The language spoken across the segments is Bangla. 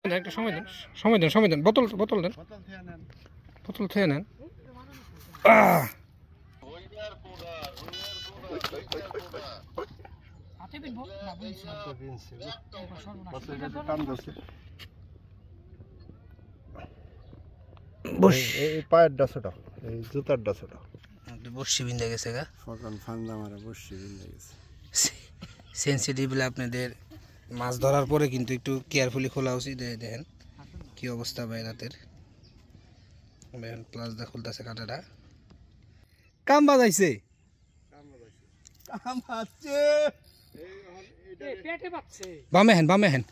একটা সময় দেন বোতল দেন বোতল খেয়ে নেন পায়ের ডাসটা এই জুতার ডাসটা বসি বিন্দা গেছে গা সকাল ফান্দা মারা বসি বিন্দা গেছে সেন্সিটিভ বলে আপনাদের মাছ ধরার পরে কিন্তু একটু কেয়ারফুলি খোলা উচিত। দেখেন কি অবস্থা ভাই রাতের প্লাস দা খুলতেছে কাঁটাটা কাম বাজাইছে বামে হেন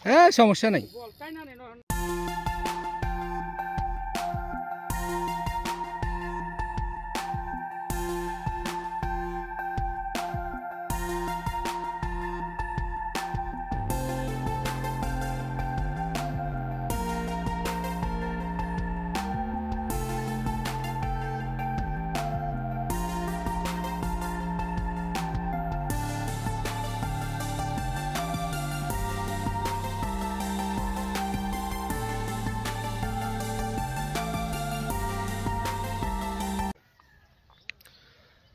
হ্যাঁ সমস্যা নাই।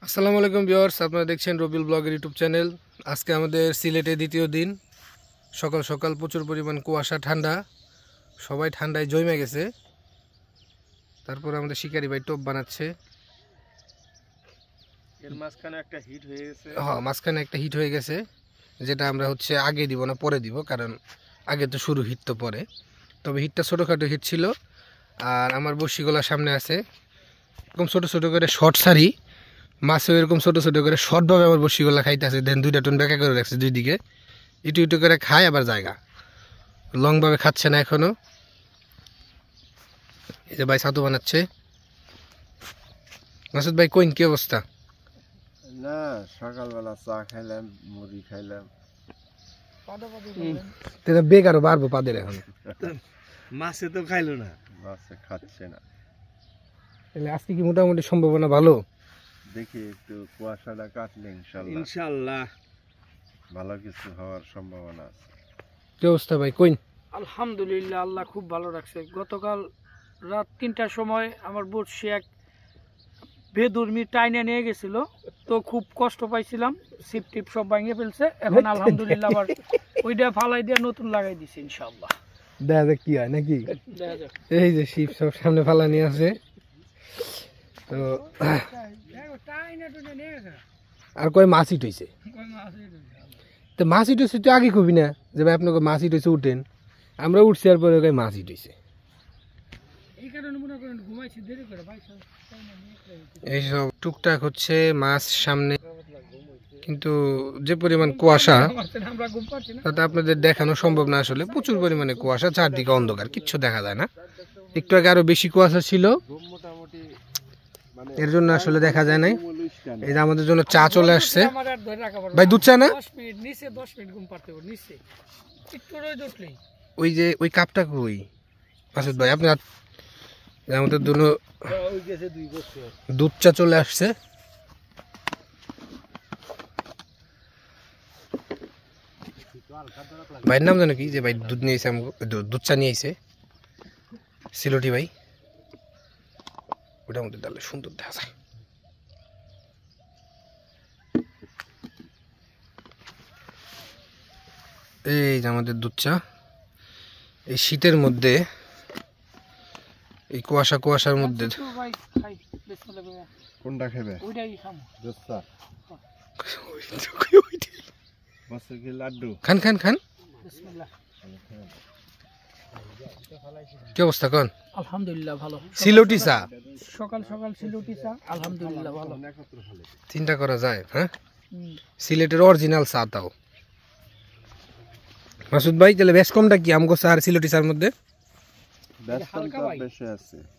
আসসালামু আলাইকুম ভিউয়ার্স, আপনারা দেখছেন রবিউল ব্লগের ইউটিউব চ্যানেল। আজকে আমাদের সিলেটে দ্বিতীয় দিন। সকাল সকাল প্রচুর পরিমাণ কুয়াশা, ঠান্ডা, সবাই ঠান্ডায় জমে গেছে। তারপর আমাদের শিকারি ভাই টোপ বানাচ্ছে। এর মাঝখানে একটা হিট হয়ে গেছে। হ্যাঁ, মাঝখানে একটা হিট হয়ে গেছে, যেটা আমরা আগে দিব না, পরে দিব, কারণ আগে তো শুরু, হিট তো পরে। তবে হিটটা ছোটোখাটো হিট ছিল। আর আমার বড়শিগুলা সামনে আছে, এরকম ছোটো ছোটো করে শর্ট সারি মাছও এরকম ছোটো ছোটো করে শর্টভাবে আমার বড়শিগুলা খাইতেছে। দেন দুইটা টন বেঁকা করে রাখছে, দুই দিকে ইটু ইটু করে খায়, আবার জায়গা লংভাবে খাচ্ছে না এখনো। এই যে ভাই ছাতু বানাচ্ছে। মাসুদ ভাই কইন, কি অবস্থা? না, সকালবেলা চা খাইলাম, মুড়ি খাইলাম। বেগ আরো বাড়বো পাদের এখন। মাছে তো খাইলো না, মাছে খাচ্ছে না। তাহলে আজকে কি মোটামুটি সম্ভাবনা ভালো? দেখি একটু কুয়াশাটা কাটলে ইনশাল্লাহ ভালো কিছু হওয়ার সম্ভাবনা আছে। কি অবস্থা ভাই কইন? আলহামদুলিল্লাহ, আল্লাহ খুব ভালো রাখছে। গতকাল রাত 3টার সময় আমার বড়শি এক বেদুর্মি টাইনে নিয়ে গেছিল, তো খুব কষ্ট পাইছিলাম, সিপ টিপ সব ভাঙিয়ে ফেলছে। এখন আলহামদুলিল্লাহ আবার ওইটা ফালাই দিয়ে নতুন লাগাই দিছি ইনশাআল্লাহ। দেখা যাক কি হয় নাকি। দেখা যাক। এই যে শিপ সব সামনে ফালানি আছে, তো আর কয় মাছ হিট হয়েছে। তো মাছ হিট হয়েছে তুই আগে কবি না যে ভাই আপনাকে মাছ হিট হয়েছে, উঠেন। আমরা উঠছি, আর পরে কয় মাছ হিট হয়েছে। এইসব টুকটাক মাছ সামনে, কিন্তু যে পরিমাণ কুয়াশা তাতে আপনাদের দেখানো সম্ভব না। আসলে প্রচুর পরিমাণে কুয়াশা, চারদিকে অন্ধকার, কিচ্ছু দেখা যায় না। একটু আগে আরো বেশি কুয়াশা ছিল, এর জন্য আসলে দেখা যায় নাই। এই যে আমাদের জন্য চা চলে আসছে। ভাই দুধ চা না? ওই যে ওই কাপটা কই মাসুদ ভাই আপনার? আমাদের জন্য দুধ চা চলে আসছে। ভাইয়ের নাম জানো কি? যে ভাই দুধ নিয়ে এসে, দুধ চা নিয়ে এসে সিলোটি ভাই। ওটার মধ্যে ডালে সুন্দর দেখা যায়। এই যে আমাদের দুধ চা। এই শীতের মধ্যে, এই কুয়াশার মধ্যে কোনটা খাবে? লাড্ডু খান খান খান। কি অবস্থা কন? আলহামদুলিল্লাহ ভালো। সিলোটি চা সকাল সকাল সিলুটি চা, আলহামদুলিল্লাহ ভালো। চিন্তা করা যায়। হ্যাঁ, সিলেটের অরিজিনাল চা। তাও মাসুদ ভাই, তাহলে বেশ কমটা কি আমগো চা আর সিলোটি চার মধ্যে?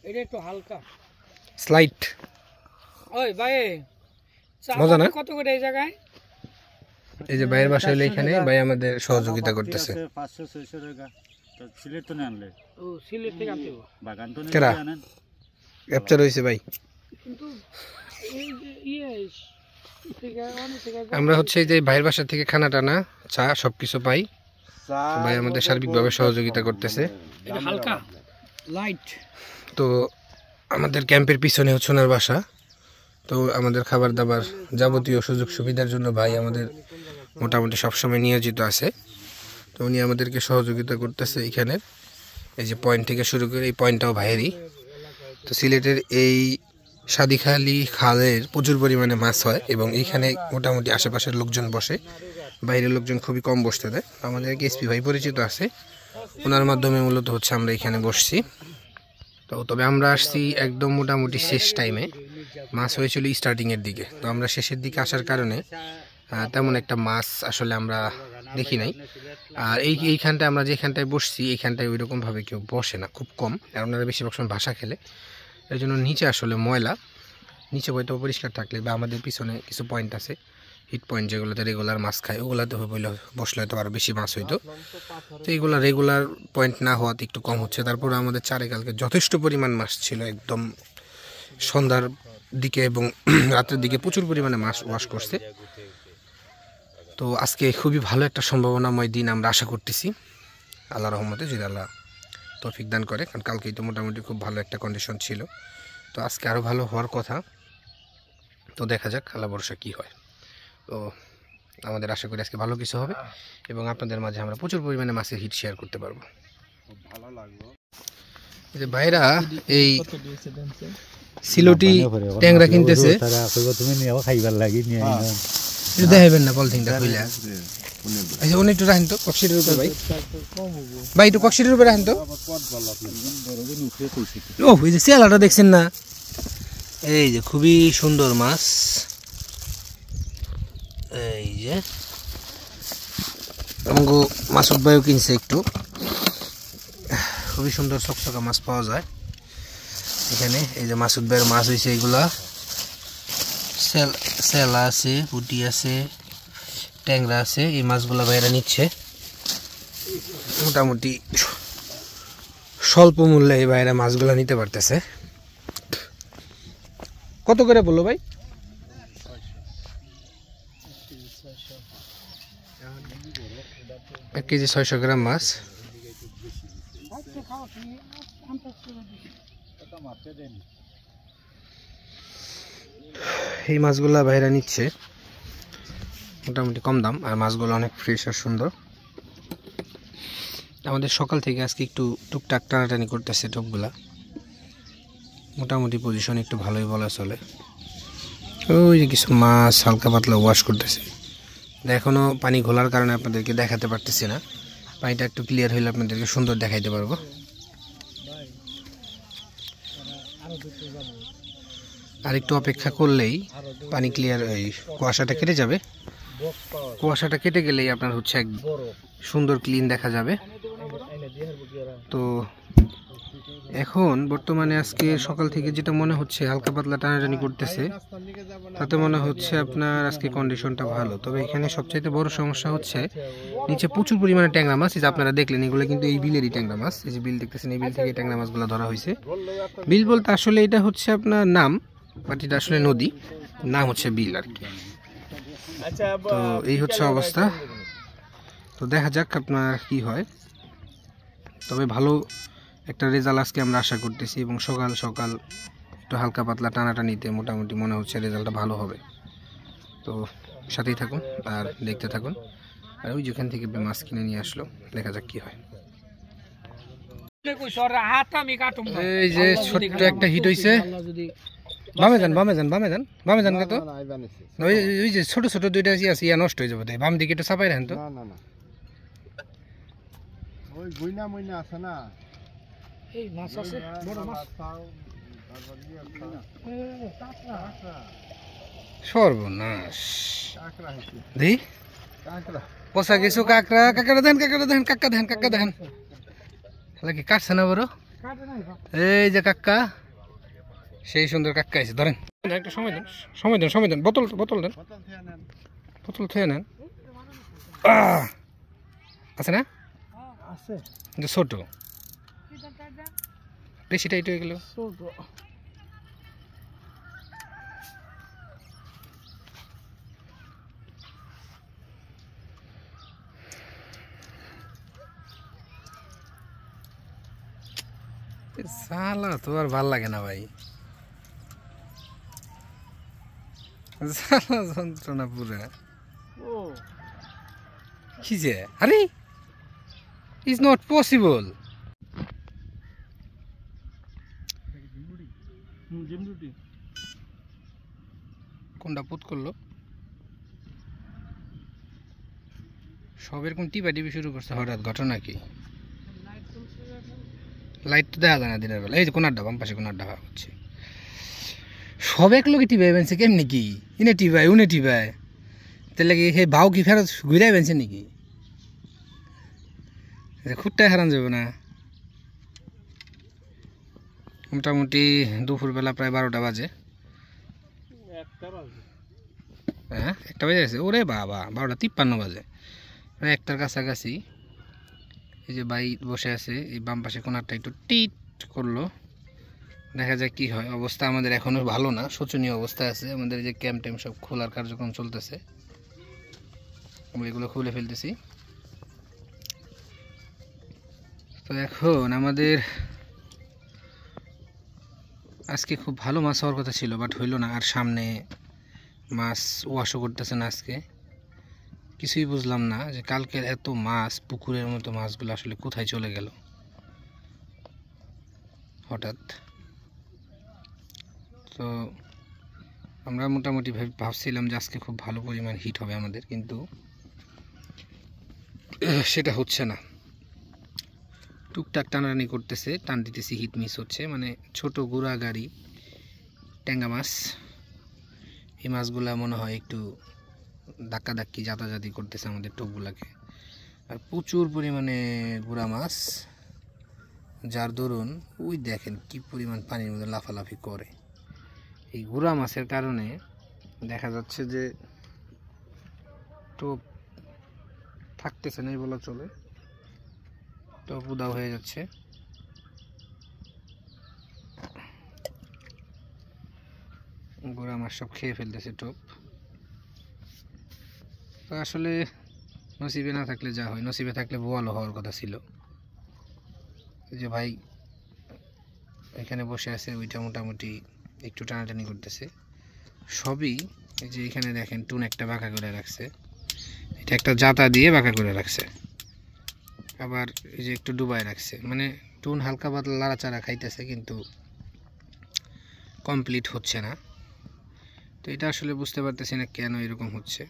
এটা একটু হালকা স্লাইট। ওই ভাই মজা না? কত করে এই জায়গায়? এই যে ভাইয়ের বাসা হলো এখানে, ভাই আমাদের সহযোগিতা করতেছে। 500-600 টাকা তো সিলেট তো আনলে। ও সিলেট থেকে আনতে হবে, বাগান তো কেরা আনেন। ক্যাপচার হইছে ভাই। কিন্তু এই যে থেকে অনেক থেকে আমরা এই যে ভাইয়ের বাসা থেকে খানা টানা, চা সবকিছু পাই। ভাই আমাদের সার্বিকভাবে সহযোগিতা করতেছে। এটা হালকা লাইট। তো আমাদের ক্যাম্পের পিছনে হচ্ছে ওনার বাসা। তো আমাদের খাবার দাবার যাবতীয় সুযোগ সুবিধার জন্য ভাই আমাদের মোটামুটি সবসময় নিয়োজিত আছে। তো উনি আমাদেরকে সহযোগিতা করতেছে। এখানে এই যে পয়েন্ট থেকে শুরু করে এই পয়েন্টটাও ভাইয়েরই। তো সিলেটের এই সাদিখালি খালের প্রচুর পরিমাণে মাছ হয় এবং এইখানে মোটামুটি আশেপাশের লোকজন বসে, বাইরের লোকজন খুবই কম বসতে দেয়। আমাদের এসপি ভাই পরিচিত আছে, ওনার মাধ্যমে মূলত হচ্ছে আমরা এখানে বসছি। তো তবে আমরা আসছি একদম মোটামুটি শেষ টাইমে, মাছ হয়েছিল স্টার্টিংয়ের দিকে। তো আমরা শেষের দিকে আসার কারণে তেমন একটা মাছ আসলে আমরা দেখি নাই। আর এইখানটায় আমরা যেখানটায় বসছি এইখানটায় ওই রকমভাবে কেউ বসে না, খুব কম। আর ওনারা বেশিরভাগ সময় ভাষা খেলে, এর জন্য নিচে আসলে ময়লা। নিচে হয়তো পরিষ্কার থাকলে বা আমাদের পিছনে কিছু পয়েন্ট আছে, হিট পয়েন্ট, যেগুলোতে রেগুলার মাছ খায়, ওগুলোতে বসলে হয়তো আরও বেশি মাছ হইতো। তো এইগুলো রেগুলার পয়েন্ট না হওয়াতে একটু কম হচ্ছে। তারপরে আমাদের চারে কালকে যথেষ্ট পরিমাণ মাছ ছিল, একদম সন্ধ্যার দিকে এবং রাতের দিকে প্রচুর পরিমাণে মাছ ওয়াশ করছে। তো আজকে খুবই ভালো একটা সম্ভাবনাময় দিন আমরা আশা করতেছি, আল্লাহ রহমতে, যদি আল্লাহ তৌফিক দান করে। কারণ কালকেই তো মোটামুটি খুব ভালো একটা কন্ডিশন ছিল। তো আজকে আরও ভালো হওয়ার কথা। তো দেখা যাক আল্লাহ ভরসা কী হয়। তো আমাদের আশা করি আজকে ভালো কিছু হবে এবং আপনাদের মাঝে আমরা প্রচুর পরিমাণে মাছের হিট শেয়ার করতে পারবো। ভালো লাগলো। যে ভাইরা এই সিলোটি ট্যাংরা কিনতেছে, দেখাইবেন না পলিথিনটা খুইলা। আচ্ছা উনি একটু রাখেন তো কক্সিটের উপরে, ভাই ভাই একটু কক্সিটের উপরে রাখেন তো। ও এই যে শিয়ালাটা দেখছেন না, এই যে খুবই সুন্দর মাছ। এই যে আমাকে মাসুদ ভাইও কিনছে একটু, খুবই সুন্দর চকচকা মাছ পাওয়া যায় এখানে। এই যে মাসুদ ভাইয়ের মাছ হয়েছে এগুলা, সেলা আছে, পুঁটি আছে, ট্যাংরা আছে। এই মাছগুলা ভাইরা নিচ্ছে মোটামুটি স্বল্প মূল্যে, এই ভাইরা মাছগুলা নিতে পারতেছে। কত করে বললো ভাই? 1 কেজি 600 গ্রাম মাছ। এই মাছগুলা ভাইরা নিচ্ছে মোটামুটি কম দাম, আর মাছগুলো অনেক ফ্রেশ আর সুন্দর। আমাদের সকাল থেকে আজকে একটু টুকটাক টানাটানি করতেছে টোপগুলা, মোটামুটি পজিশন একটু ভালোই বলা চলে। ওই যে কিছু মাছ হালকা পাতলা ওয়াশ করতেছে। এখনও পানি ঘোলার কারণে আপনাদেরকে দেখাতে পারতেছি না, পানিটা একটু ক্লিয়ার হইলে আপনাদেরকে সুন্দর দেখাইতে পারবো। আর একটু অপেক্ষা করলেই পানি ক্লিয়ার, এই কুয়াশাটা কেটে যাবে। কুয়াশাটা কেটে গেলেই আপনার হচ্ছে এক সুন্দর ক্লিন দেখা যাবে। তো এখন বর্তমানে আজকে সকাল থেকে যেটা মনে হচ্ছে হালকা পাতলা টানাটানি করতেছে, তাতে মনে হচ্ছে আপনার আজকে কন্ডিশনটা ভালো। তবে এখানে সবচাইতে বড় সমস্যা হচ্ছে নিচে প্রচুর পরিমাণে ট্যাংরা মাছ। এই যে আপনারা দেখলেন এগুলো কিন্তু এই বিলেরই ট্যাংরা মাছ। এই যে বিল দেখতেছেন, এই বিল থেকে ট্যাংরা মাছগুলো ধরা হয়েছে। বিল বলতে আসলে এটা হচ্ছে আপনার নাম, বাট এটা আসলে নদী, নাম হচ্ছে বিল আর কি। তো এই হচ্ছে অবস্থা। তো দেখা যাক আপনার কি হয়। তবে ভালো একটা রেজাল্ট আজকে আমরা আশা করতেছি এবং সকাল সকাল একটু হালকা পাতলা টানাটানিতে মোটামুটি মনে হচ্ছে রেজাল্টটা ভালো হবে। তো সাথেই থাকুন আর দেখতে থাকুন। আর ওই যেখান থেকে মাছ কিনে নিয়ে আসলো, দেখা যাক কি হয়। এই যে ছোট্ট একটা হিট হয়েছে। বামে যান, বামে যান, বামে যান, বামে যান। কত ওই যে ছোট ছোট দুইটা আছে, ইয়া নষ্ট হয়ে যাবে। তাই বাম দিকে একটু চাপাই রাখেন তো। ওই গুইনা মইনা আছে না, এই মাছ আছে বড় মাছ। সর্বনাশ দেই পচা কিছু কাঁকড়া। কাঁকড়া দেন, কাঁকড়া দেন, কাক্কা দেন, কাক্কা দেন। কি কাটছে না বড়? এই যে কাক্কা, সেই সুন্দর কাক্কা আছে। ধরেন একটা সময় দেন, সময় দেন, সময় দেন। বোতল বোতল দেন, বোতল খেয়ে নেন। আছে না? আছে ছোট, বেশি টাইট হয়ে গেল। সালা তো আর ভাল লাগে না ভাই, সালা যন্ত্রণা পুরা। ও কি যে আরে ইজ নট পসিবল। ডিম রুটি কোনটা পুত করলো সব এরকম টিপা টিপি শুরু করছে হঠাৎ, ঘটনা কি? লাইট তো দেখা যায় না দিনের বেলা। এই যে কোনার ডাবা, পাশে কোনার ডাবা হচ্ছে সব এক লোকে টিপাই বেনছে কেমনি কি? ইনে টিপাই উনে টিপাই, তাহলে কি সেই ভাও কি ফেরত ঘুরাই বেনছে নাকি? খুঁটটাই হারান যাবে না। মোটামুটি দুপুরবেলা প্রায় 12টা বাজে। হ্যাঁ 1টা বাজে গেছে? ওরে বাবা, 12:53 বাজে, প্রায় 1টার কাছাকাছি। এই যে ভাই বসে আছে, এই বাম পাশে কোনারটা একটু টিট করলো, দেখা যায় কি হয়। অবস্থা আমাদের এখনো ভালো না, শোচনীয় অবস্থা আছে। আমাদের যে ক্যাম্প ট্যাম্প সব খোলার কার্যক্রম চলতেছে, আমরা এগুলো খুলে ফেলতেছি। তো এখন আমাদের আজকে খুব ভালো মাছ হওয়ার কথা ছিল, বাট হইল না। আর সামনে মাছ ওয়াশও করতেছে না আজকে। কিছুই বুঝলাম না যে কালকের এত মাছ, পুকুরের মতো মাছগুলো আসলে কোথায় চলে গেল হঠাৎ। তো আমরা মোটামুটি ভাবছিলাম যে আজকে খুব ভালো পরিমাণ হিট হবে আমাদের, কিন্তু সেটা হচ্ছে না। টুকটাক টানাটানি করতেছে, টান দিতেছি, হিট মিস হচ্ছে। মানে ছোট গুড়া গাড়ি ট্যাঙ্গা মাছ, এই মাছগুলা মনে হয় একটু ধাক্কা ধাক্কি জাতাজাতি করতেছে আমাদের টোপগুলাকে। আর প্রচুর পরিমাণে গুড়া মাছ, যার দরুন ওই দেখেন কি পরিমাণ পানির মধ্যে লাফালাফি করে। এই গুড়া মাছের কারণে দেখা যাচ্ছে যে টোপ থাকতেছে না বলা চলে, টোপ উদাও হয়ে যাচ্ছে। গুড়া মাছ সব খেয়ে ফেলতেছে টোপ। তো আসলে নসিবে না থাকলে যা হয়, নসিবে থাকলে বোয়ালও হওয়ার কথা ছিল। যে ভাই এখানে বসে আছে, ওইটা মোটামুটি একটু টানাটানি করতেছে। সবই এই যে এখানে দেখেন টুন একটা বাঁকা করে রাখছে, এটা একটা জাতা দিয়ে বাঁকা করে রাখছে, আবার এই যে একটু ডুবায় রাখছে। মানে টুন হালকা পাতলা লাড়াচাড়া খাইতেছে, কিন্তু কমপ্লিট হচ্ছে না। তো এটা আসলে বুঝতে পারতেছি না কেন এরকম হচ্ছে।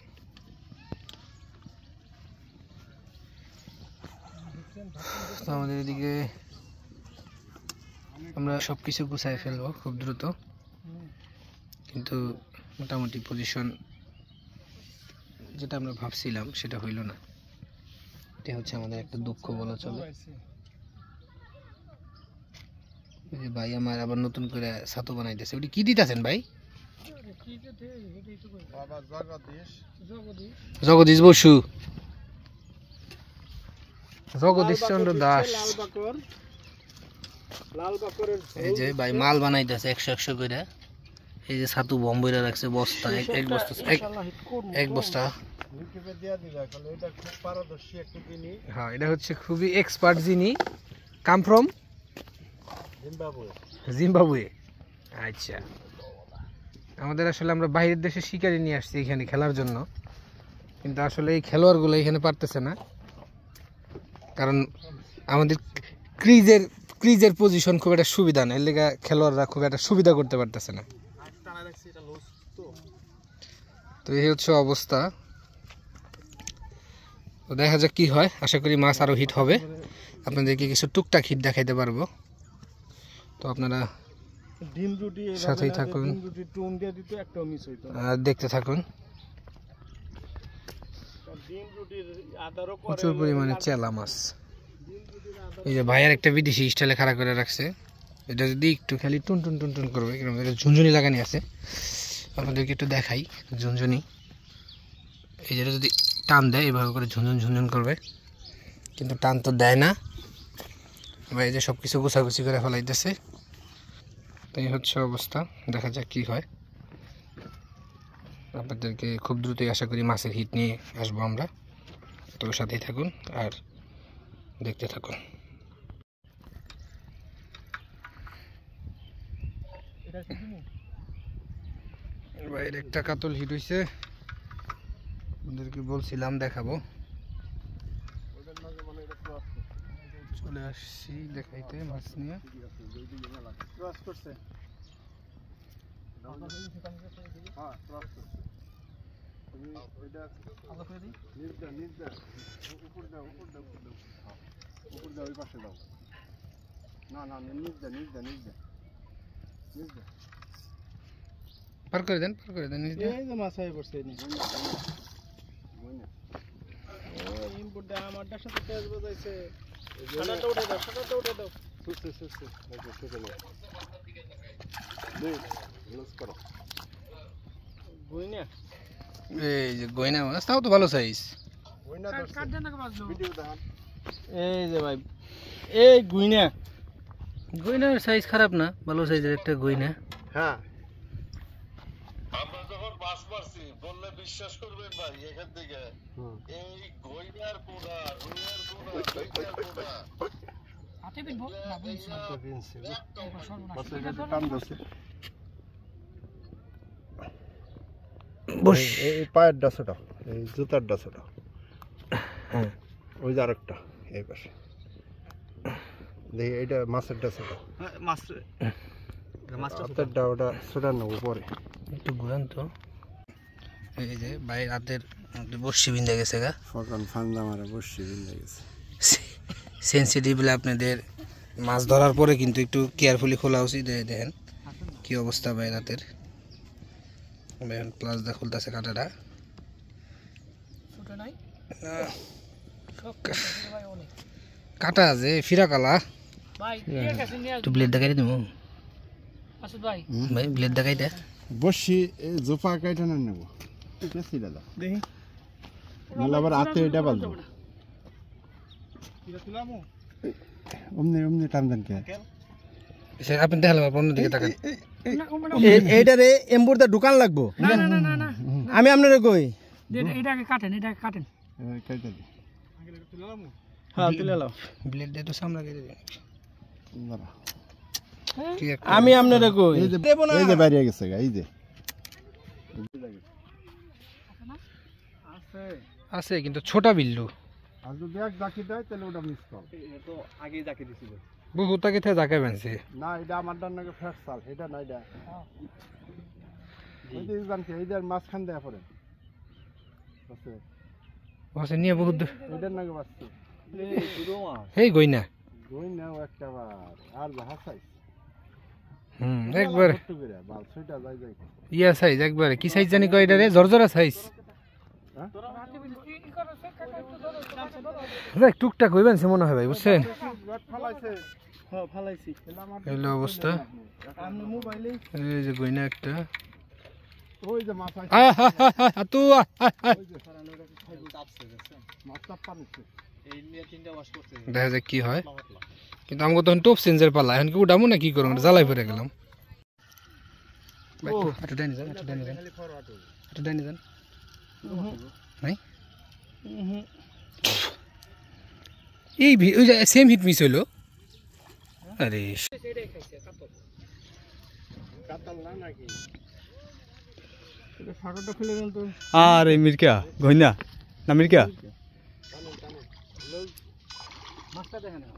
তো আমাদের এদিকে আমরা সব কিছু গুছাই ফেলবো খুব দ্রুত, কিন্তু মোটামুটি পজিশন যেটা আমরা ভাবছিলাম সেটা হইল না। এটা হচ্ছে আমাদের একটা দুঃখ বলা চলে। ভাই আমার আবার নতুন করে ছাতু বানাইতেছে। ওটি কি দিতেছেন ভাই? জগদীশ বসু, জগদীশ চন্দ্র দাস। এই যে ভাই মাল বানাইতেছে 100 করে। এই যে ছাতু বম্বইরা রাখছে বস্তা, এক বস্তা। হ্যাঁ এটা হচ্ছে খুবই এক্সপার্ট যিনি, কাম ফ্রম জিম্বাবুয়ে। আচ্ছা, আমাদের আসলে আমরা বাইরের দেশে শিকারি নিয়ে আসছি এখানে খেলার জন্য, কিন্তু আসলে এই খেলোয়াড়গুলো এখানে পারতেছে না, কারণ আমাদের ক্রিজের পজিশন খুব একটা সুবিধা না, এর লেগে খেলোয়াড়রা খুব একটা সুবিধা করতে পারতেছে না। তো এই হচ্ছে অবস্থা। তো দেখা যাক কি হয়, আশা করি মাছ আরও হিট হবে, আপনাদেরকে কিছু টুকটাক হিট দেখাইতে পারবো। তো আপনারা সাথেই থাকুন আর দেখতে থাকুন। প্রচুর পরিমাণে চেলা মাছ। এই যে ভাইয়ার একটা বিদেশি স্টাইলে খাড়া করে রাখছে, এটা যদি একটু খালি টুন টুন টুন টুন করবে, এটা ঝুনঝুনি লাগানি আছে, আপনাদেরকে একটু দেখাই ঝুনঝুনি। এই যেটা যদি টান দেয় এভাবে করে ঝুনঝুন ঝুনঝুন করবে, কিন্তু টান তো দেয় না। ভাই এই যে সব কিছু গোছাগুছি করে ফেলাইতেছে। তো এই হচ্ছে অবস্থা, দেখা যাক কি হয়। আপনাদেরকে খুব দ্রুতই আশা করি মাছের হিট নিয়ে আসবো আমরা। তো সাথেই থাকুন আর দেখতে থাকুন। বাইরে একটা কাতল হিট হইছে, ওদেরকে বলছিলাম দেখাবো, চলে আসছি দেখাইতে মাছ নিয়ে। পার করে দেন, পার করে দেন। এই যে মাছ হয়ে পড়ছে আমারটার সাথে তেজ বাজাইছে। সাঁটারটা উঠে দাও, সাঁটারটা উঠে দাও। গইনা, এই যে গয়না মাছ, তাও তো ভালো সাইজ। এই যে ভাই, এই গুইনা, গয়নার সাইজ খারাপ না, ভালো সাইজের একটা গয়না। হ্যাঁ, আমরা যখন মাছ মারছি বললে বিশ্বাস করবেন ভাই, এখান থেকে এই গইনার পোনা, রুইয়ের পোনা, গইনার পোনা হাতে বিনবো না বুঝছি টান দিচ্ছে। বস, এই পায়ের ডাসটা, এই জুতার ডাসটা, হ্যাঁ ওই যে আরেকটা এই পাশে দেখি, এটা মাছের ডাসটা, মাছ হাতেরটা ওটা ছোটা নেবো পরে। একটু ঘুরান তো। এই যে ভাই রাতের বর্ষি বিন্দা গেছে গা, সকাল ফান্দা মারা বসছি বিন্দা গেছে। সেন্সিটিভ হলে আপনাদের মাছ ধরার পরে কিন্তু একটু কেয়ারফুলি খোলা উচিত। দেখেন কি অবস্থা ভাই রাতের। প্লাস দা খুলতেছে কাঁটাটা, ছোট নাই না, সব ভাই অনেক কাটা যে ফিরা কালা। ভাই ঠিক আছে নিয়ে একটু ব্লেড দেখাই দেবো আসুন ভাই। ভাই, ব্লেড দেখাই দে। বসছি জোপা কাইটা না নেবো, কেসি দাদা দেখি নাহলে আবার হাতে এটা বাজবো। অমনি অমনি টান দেন কে? আপনি দেখালাম অন্যদিকে তাকান। এইটারে এম্বুরটা ঢুকান লাগবো। না না না না না, আমি আপনারে কই, এটাকে কাটেন, এটাকে কাটেন। কাইটা দি হ্যাঁ তুলে লাও। ব্লেড দিয়ে তো সামনে কেটে দিন। দাঁড়া। কি একটা আমি আপনারে কই, এই যে দেবো না। এই যে বাইরে গেছে গা, এই যে আছে কিন্তু ছোটা বিল্লু, আর যদি এক জাকি দেয় তাহলে ওটা মিস কল। তো আগে জাকি দিছিল। বহুত আগে থেকে জায়গায় বানছে। না এটা আমার ডান নাকি ফ্রেশ চাল, এটা না এটা এই যে জানকে এই যে মাঝখান দেয়া পড়ে আছে, বসে নিয়ে বহুত এটার নাকি বাঁচছে। এই পুরো মাছ। এই গইনা। গই নাও একটা বার আর জাহাজ সাইজ একবার একটু করে বাল ছয়টা যাই যাই ইয়া সাইজ, একবারে কি সাইজ জানি কয় এটা রে, জর্জরা সাইজ। দেখ টুকটাক হইবেন সে মনে হয় ভাই, বুঝছেন। ফালাইছে। হ্যাঁ ফালাইছি। এলো অবস্থা। আপনি মোবাইলে এই যে গইনা একটা, ওই যে মাছ আছে, মাছটা পানিছে এই নিয়ে তিনটা ওয়াশ করতে। দেখা যাক কি হয়। কিন্তু আমাকে তখন টপ চেঞ্জের পালা, এখন কি উঠামো না কি করবো, জ্বালাই পড়ে গেলাম। একটু ডাইনি যান, একটু ডাইনি যান, একটু ডাইনি যান। নাই এই ওই যে সেম হিট মিস হইলো। আরে কাতাল না নাকি? এটা ফাটাটা ফেলে দেন তো। আরে মির্কা গইনা না মির্কা মাছটা দেখেন না।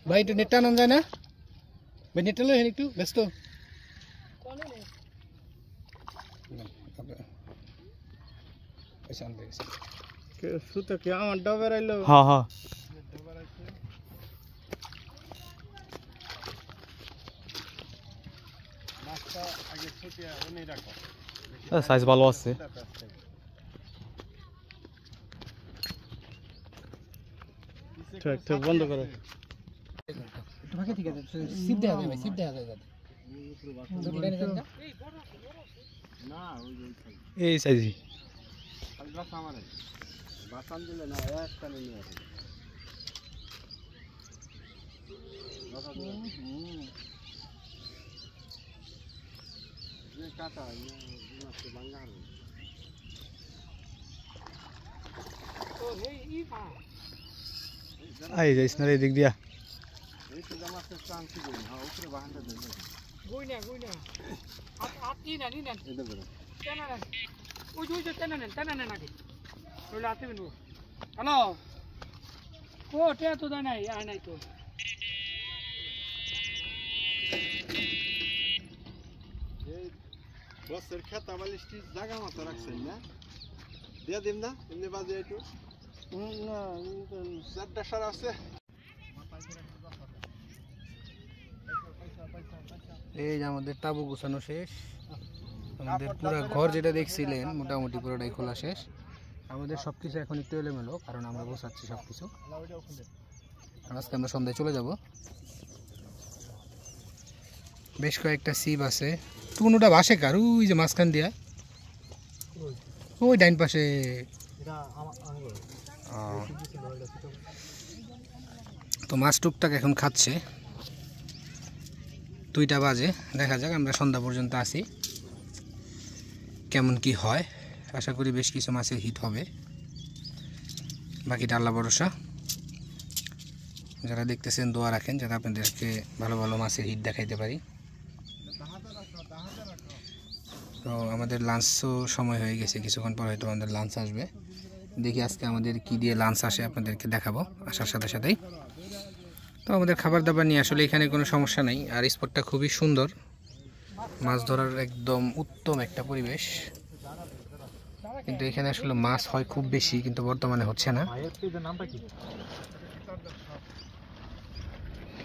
ভাই একটু নেটটা আনান যায় না ভাই, নেটটা লো একটু ব্যস্ত। কে সুতো কি আমার ডবে রাইলো। হ্যাঁ হ্যাঁ মাছটা আগে ছুটিয়ে ওনে রাখো। সাইজ ভালো আছে। ঠিক ঠিক বন্ধ করো। একটু ফাঁকে ঠিক আছে, সিপ দেখা যায় ভাই, সিপ দেখা যায় যাতে। না ওই যে এই সাইজ খালি বাস আমারে বাসান দিলে না একটা নিয়ে আসে যে কাটা মাছটা ভাঙা হবে। তো এই ই পা আই যাইস না রে দিক দিয়া গুই না হাত নি না টানা না ওই যে টানা না নাকি রইলা হাতে বিনবো হ্যালো ও টে তো দা নাই আয় নাই তো বসের খেত আবালিশটি জায়গা মতো রাখছেন না দিয়ে দিন না এমনি বাজে একটু না চারটা সার আছে এই যে আমাদের তাবু গোছানো শেষ, আমাদের পুরো ঘর যেটা দেখছিলেন মোটামুটি পুরোটাই খোলা শেষ। আমাদের সব কিছু এখন একটু এলোমেলো, কারণ আমরা গোছাচ্ছি সব কিছু। আজকে আমরা সন্ধ্যায় চলে যাব। বেশ কয়েকটা সিপ আছে। টুনুটা বাসে কার ওই যে মাঝখান দিয়া ওই ডাইন পাশে। তো মাছ টুকটাক এখন খাচ্ছে। 2টা বাজে, দেখা যাক আমরা সন্ধ্যা পর্যন্ত আসি কেমন কি হয়। আশা করি বেশ কিছু মাছের হিট হবে, বাকিটা আল্লাহ ভরসা। যারা দেখতেছেন দোয়া রাখেন যাতে আপনাদেরকে ভালো ভালো মাছের হিট দেখাইতে পারি। তো আমাদের লাঞ্চও সময় হয়ে গেছে, কিছুক্ষণ পর হয়তো আমাদের লাঞ্চ আসবে। দেখি আজকে আমাদের কি দিয়ে লাঞ্চ আসে আপনাদেরকে দেখাবো আসার সাথে সাথেই। তো আমাদের খাবার দাবার নিয়ে আসলে এখানে কোনো সমস্যা নাই, আর স্পটটা খুবই সুন্দর, মাছ ধরার একদম উত্তম একটা পরিবেশ। কিন্তু এখানে আসলে মাছ হয় খুব বেশি, কিন্তু বর্তমানে হচ্ছে না।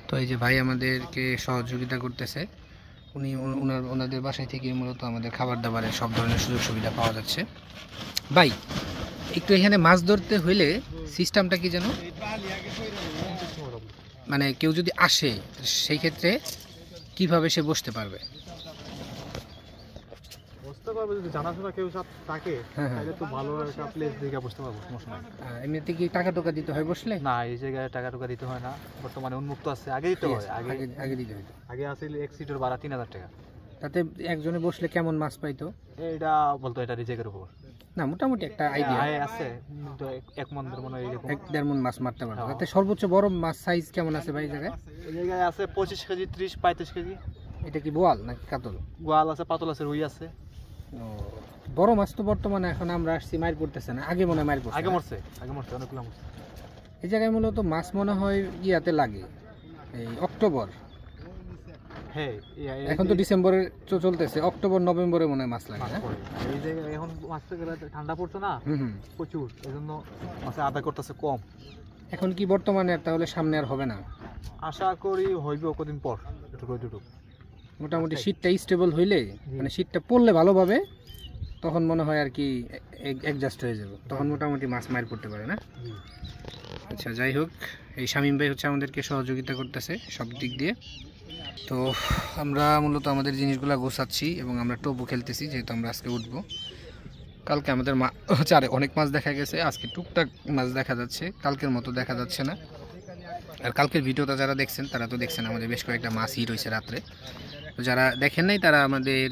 তো এই যে ভাই আমাদেরকে সহযোগিতা করতেছে, উনি ওনাদের বাসায় থেকে মূলত আমাদের খাবার দাবারের সব ধরনের সুযোগ সুবিধা পাওয়া যাচ্ছে। ভাই একটু এখানে মাছ ধরতে হইলে সিস্টেমটা কি যেন, মানে কেউ যদি আসে সেই ক্ষেত্রে কিভাবে সে বসতে পারবে? বসতে পারবে যদি জানাশোনা কেউ থাকে, তাহলে তো ভালো একটা প্লেস দেখে বসতে পারবো, সমস্যা নাই। এমনিতে কি টাকা টোকা দিতে হয় বসলে? না, এই জায়গায় টাকা টুকা দিতে হয় না, বর্তমানে উন্মুক্ত আছে। আগে দিতে হয়, আগে দিতে হয়। আগে আসলে এক সিটের ভাড়া 3000 টাকা। তাতে একজনে বসলে কেমন মাছ পাইতো? এটা বলতো এটা রিজেকের উপর না, মোটামুটি একটা আইডিয়া আছে, কিন্তু এক মনের মনে এরকম 1-1.5 মণ মাছ মারতে পারবে। তাতে সর্বোচ্চ বড় মাছ সাইজ কেমন আছে ভাই এই জায়গায়? এই জায়গায় আছে 25 কেজি, 30-35 কেজি। এটা কি বোয়াল নাকি কাতল? গোয়াল আছে, পাতল আছে, রুই আছে। ও, বড় মাছ তো বর্তমানে এখন আমরা আসছি মাইর পড়তেছে না, আগে মনে হয় মাইর পড়ছে। আগে মরছে অনেকগুলো মরছে। এই জায়গায় মূলত মাছ মনে হয় ইয়াতে লাগে এই অক্টোবর। হ্যাঁ, এখন তো ডিসেম্বরে চলতেছে, অক্টোবর নভেম্বরে মনে হয় মাছ লাগে না? এই জায়গায় এখন মাছটা গেলে ঠান্ডা পড়ছে না প্রচুর, এই জন্য মাছের আদায় করতেছে কম। এখন কি বর্তমানে আর তাহলে সামনে আর হবে না? আশা করি হইবে কদিন পর দুটো। মোটামুটি শীতটা স্টেবল হইলে, মানে শীতটা পড়লে ভালোভাবে, তখন মনে হয় আর কি অ্যাডজাস্ট হয়ে যাবে, তখন মোটামুটি মাছ মাইর পড়তে পারে না? আচ্ছা, যাই হোক, এই শামীম ভাই হচ্ছে আমাদেরকে সহযোগিতা করতেছে সব দিক দিয়ে। তো আমরা মূলত আমাদের জিনিসগুলো গোছাচ্ছি এবং আমরা টোপও খেলতেছি, যেহেতু আমরা আজকে উঠবো। কালকে আমাদের চারে অনেক মাছ দেখা গেছে, আজকে টুকটাক মাছ দেখা যাচ্ছে, কালকের মতো দেখা যাচ্ছে না। আর কালকের ভিডিওটা যারা দেখছেন তারা তো দেখছেন আমাদের বেশ কয়েকটা মাছ হিট হয়েছে রাত্রে। তো যারা দেখেন নাই তারা আমাদের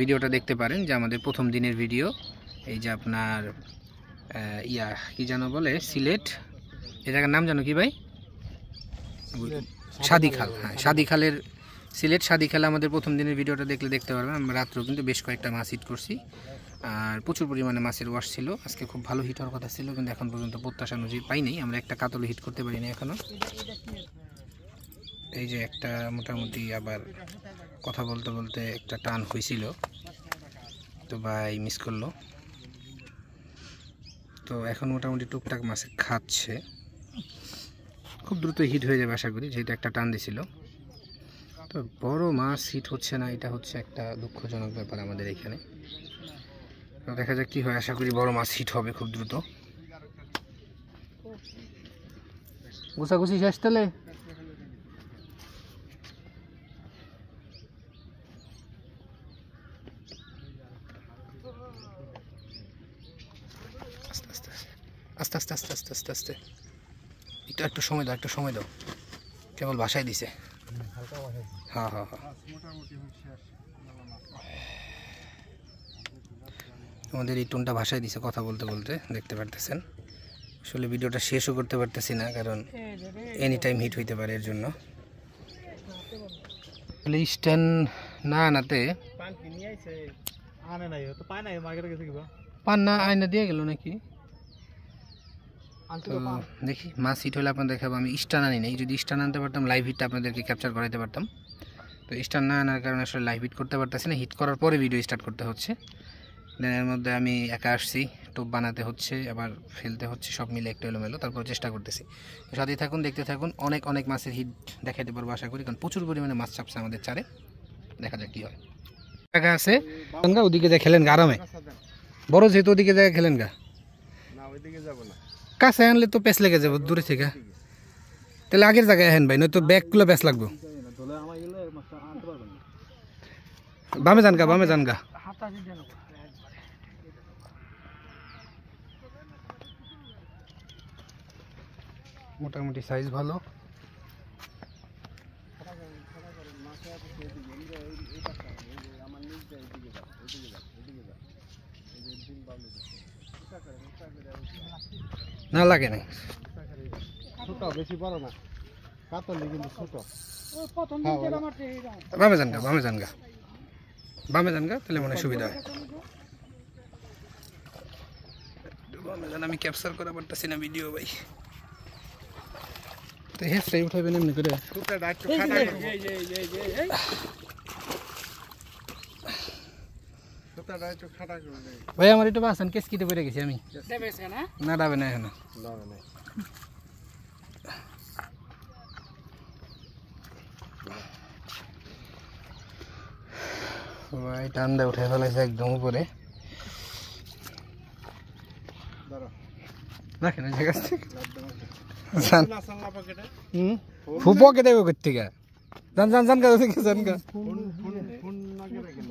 ভিডিওটা দেখতে পারেন, যে আমাদের প্রথম দিনের ভিডিও। এই যে আপনার কি যেন বলে, সিলেট, এই জায়গার নাম জানো কি ভাই? সাদিখাল। হ্যাঁ, সাদিখালের, সিলেট সাদিখালে আমাদের প্রথম দিনের ভিডিওটা দেখলে দেখতে পারবেন। আমরা রাত্রেও কিন্তু বেশ কয়েকটা মাছ হিট করছি, আর প্রচুর পরিমাণে মাছের ওয়াশ ছিল। আজকে খুব ভালো হিট হওয়ার কথা ছিল, কিন্তু এখন পর্যন্ত প্রত্যাশা অনুযায়ী পাইনি। আমরা একটা কাতলে হিট করতে পারিনি এখনো। এই যে একটা মোটামুটি আবার কথা বলতে বলতে একটা টান হয়েছিল, তো ভাই মিস করলো। তো এখন মোটামুটি টুকটাক মাছে খাচ্ছে, খুব দ্রুত হিট হয়ে যাবে আশা করি, যেহেতু একটা টান দিছিল। তো বড় মাছ হিট হচ্ছে না, এটা হচ্ছে একটা দুঃখজনক ব্যাপার আমাদের এখানে। তো দেখা যাক কি হয়, আশা করি বড় মাছ হিট হবে খুব দ্রুত। গোছাগুছি শেষ তাহলে? আস্তে আস্তে আস্তে আস্তে আস্তে আস্তে একটু সময় দাও, কেবল বাসায় দিছে। হ্যাঁ, আমাদের এই টোনটা ভাষায় দিছে কথা বলতে বলতে, দেখতে পারতেছেন। আসলে ভিডিওটা শেষও করতে পারতেছি না, কারণ এনি টাইম হিট হইতে পারে, এর জন্য। স্ট্যান্ড না আনাতে পান না আয়না দিয়ে গেল নাকি। তো দেখি মাছ হিট হলে আপনাদের দেখাবো। আমি স্ট্যান্ড আনি নাই, যদি স্ট্যান্ড আনতে পারতাম লাইভ হিটটা আপনাদেরকে ক্যাপচার করাতে পারতাম। তো স্ট্যান্ড না আনার কারণে আসলে লাইভ হিট করতে পারতেছি না, হিট করার পরে ভিডিও স্টার্ট করতে হচ্ছে। দেন এর মধ্যে আমি একা আসছি, টোপ বানাতে হচ্ছে, আবার ফেলতে হচ্ছে, সব মিলে একটু এলোমেলো, তারপর চেষ্টা করতেছি। তো সাথেই থাকুন, দেখতে থাকুন, অনেক অনেক মাছের হিট দেখাতে পারবো আশা করি, কারণ প্রচুর পরিমাণে মাছ চাপছে আমাদের চারে। দেখা যাক কী হয়। জায়গা আছে গা, ওদিকে যা খেলেন গা আরামে, বড় যেহেতু ওদিকে জায়গা খেলেন গা। না ওইদিকে যাব না, কাছে আনলে তো পেস লেগে যাবো দূরে থেকে। তাহলে আগের জায়গায় আহেন ভাই, নয়তো ব্যাগগুলো পেস লাগবো। বামে যান গা, বামে যান গা। মোটামুটি সাইজ ভালো। না লাগে না, ছোট বেশি বড় না, কাতলি কিন্তু ছোট। বামে যান গা, বামে যান গা, বামে যান গা, তাহলে মনে হয় সুবিধা হয়। বামে যান, আমি ক্যাপচার করা পারতেছি না ভিডিও ভাই। তো হেসটাই উঠাবেন এমনি করে। ছোটটা একটু খাটা করব, ছোটটা একটু খাটা করব ভাই। আমার একটু বাসন কেস কিতে পড়ে গেছি আমি। না ডাবে না এখনো। দাও না ভাই ঠান্ডা উঠে ফেলেছে একদম উপরে। ধরো রাখেন ওই জায়গা থেকে। না সাল্লা পকেটে ফুপ পকেটে করতে গা। জান জান জান গা, জান গা। ফোন ফোন ফোন না করে কেন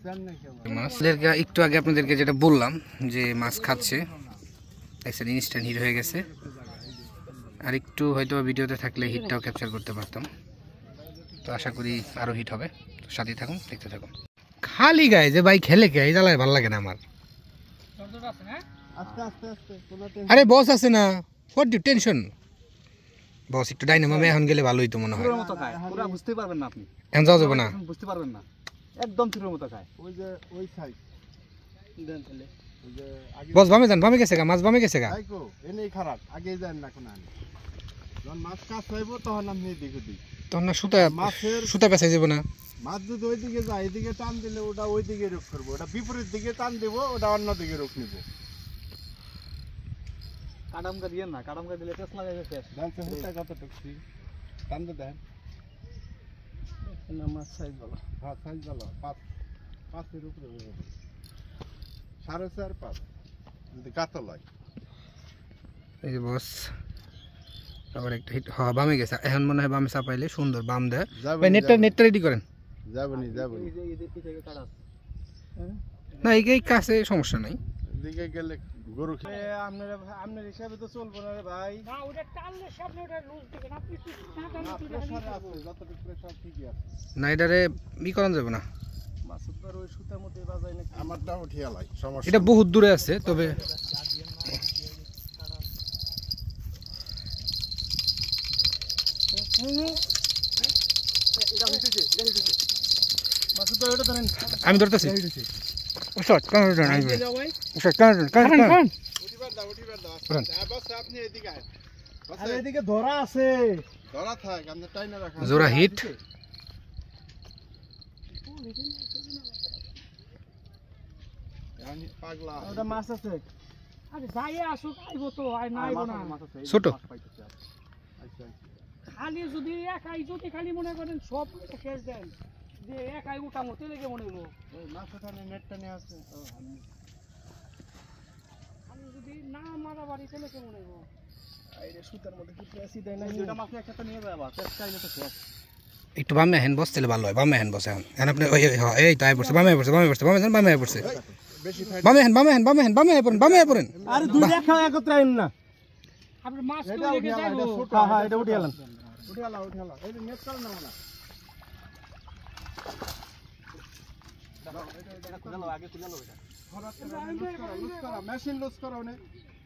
জান না কেন মাছদেরকে একটু আগে আপনাদেরকে যেটা বললাম যে মাছ খাচ্ছে, দেখছেন ইনস্ট্যান্ট হিট হয়ে গেছে। আর একটু হয়তো ভিডিওতে থাকলে হিটটাও ক্যাপচার করতে পারতাম। তো আশা করি আরও হিট হবে। তো সাথেই থাকুন, দেখতে থাকুন। খালি গায়ে যে ভাই খেলে কে, এই জ্বালায় ভালো লাগে না আমার। আস্তে আস্তে আস্তে কোনো আরে বস আছে না, হোয়াট ডু টেনশন। বস একটু ডাইনামামে এখন গেলে ভালোই তো মনে হয়। মতো খায় পুরো বুঝতে পারবেন না আপনি, এখন যাওয়া যাবে না। বুঝতে পারবেন না, একদম চুরের মতো খায়। ওই যে ওই সাইড দেন তাহলে ওই যে আগে বস বামে যান, বামে গেছে গা, মাছ বামে গেছে গা। আইকো এনেই খারাপ আগে যান না কোন আনি যখন মাছ কাছ হইব তখন আমি এদিকে দিই। তখন না সুতা মাছের সুতা পেঁচাই যাবো না। মাছ যদি ওইদিকে যায় এদিকে টান দিলে ওটা ওইদিকে রোগ করবো, ওটা বিপরীত দিকে টান দেবো, ওটা অন্য দিকে রোগ নিব। কাটামকা দিয়ে না, কাটামকা দিলে টেস্ট লাগে গেছে। জানতে হুটা কত টুকছি টান দে দেন না মাছ সাইজ ভালো। হ্যাঁ সাইজ ভালো, পাঁচের উপরে হয়ে যাবে, 4.5 5 যদি কাতল হয়। এই যে বস আবার একটা হিট, হ্যাঁ বামে গেছে। এখন মনে হয় বামে চাপাইলে সুন্দর বাম দেয়। ভাই নেটটা রেডি করেন। যাবনি যাবনি না এই কাছে সমস্যা নাই। এদিকে গেলে গরু আপনার হিসাবে তো চলবো না রে ভাই। না ওটা টানলে সামনে ওটা লুজ দিবেন আপনি, না টানলে তুই আছে যতটুকু প্রেসার ঠিকই আছে। না এটারে ই করানো যাবে না। মাসুদ ভাই ওই সুতার মধ্যে বাজায় নাকি? আমারটা উঠিয়া লাই সমস্যা। এটা বহুত দূরে আছে, তবে মাসুদ ভাই ওটা ধরেন। আমি ধরতেছি। শট কারণ আইবে। শট কারণ উঠিবার দাও করেন। বস আপনি এদিকে আয়। আরে এদিকে ধরা আছে। ধরা থাক আমরা টাইনা রাখা জোড়া হিট। আমি পাগলা ওটা মাছ আছে। আরে যাই আসুক আইবো তো, আই না আইবো না। ছোট আচ্ছা খালি যদি একাই যদি খালি মনে করেন সব শেষ দেন যে একাই উঠামো তেলে কে মনে হইব। ওই মাছ ওখানে নেটটা নিয়ে আসছে তো আমি যদি না মারা বাড়ি তেলে কে মনে হইব। আইরে সুতার মধ্যে কি প্রেসি দেয় না? দুইটা মাছ একসাথে নিয়ে যাবা, টেস্ট চাইলে তো শেষ। একটু বামে হেন বস তাহলে ভালো হয়। বামে হেন বস এখন এখন আপনি এই তাই পড়ছে, বামে পড়ছে, বামে পড়ছে, বামে যান, বামে পড়ছে, বেশি বামে হেন, বামে হেন, বামে হেন, বামে পড়েন, বামে পড়েন। আরে দুই দেখা একত্রে আইন না। আপনি মাছ এটা তো লেগে উঠিয়া যাইবো। এটা ছোট হ্যাঁ এটা উঠে গেলাম। উঠিয়া এই নেট কাল না না আগে খুলে লো এটা লুজ করা মেশিন লুজ করা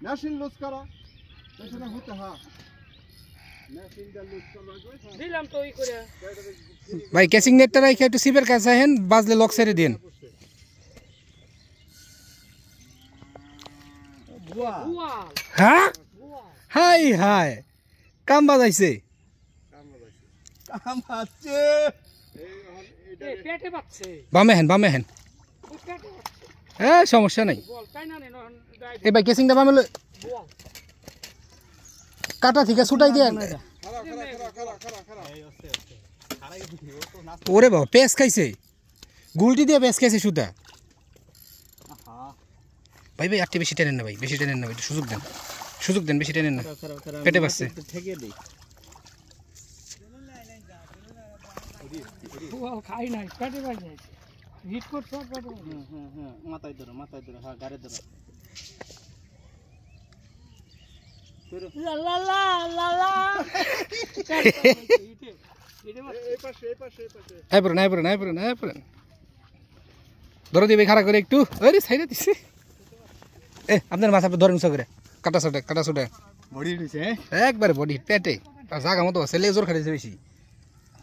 মেশিন লুজ করা মেশিনে হতে হ্যাঁ মেশিনটা লুজ করা দিলাম তো ওই করে ভাই কেসিং নেটটা রাখে একটু সিপের কাছে আহেন, বাজলে লক ছেড়ে দিন। ওয়াল হ্যাঁ হাই হাই কাম বাজাইছে। কাম আছে এ পেটে বাচ্ছে বামে হেন ওই পেটে বাচ্ছে সমস্যা নাই। বল তাই না নে নন এই ভাই কেসিংটা বামে বল কাটা থেকে ছুটাই দিয়ে। ওরে বাবা পেস খাইছে, গুলটি দিয়ে পেস খাইছে সুতা। ভাই ভাই আটটি বেশি টেনেন না ভাই, বেশি টেনেন না ভাই, একটু সুযোগ দেন বেশি টেনেন না, পেটে বাজছে। ওয়াল খাই নাই পেটে বাজছে হিট করছ পেটে মাথায় ধরো হ্যাঁ গাড়ি ধরো লা লা লা লা লা এই পাশে নাই পড়েন ধরো দিবে খাড়া করে একটু, আরে সাইডে দিছে। আপনার মাথা ধরেন উঁচা করে, কাটা ছোটা বডি দিছে একবারে বডি পেটে জাগা মতো আছে, লেজর খাইছে বেশি।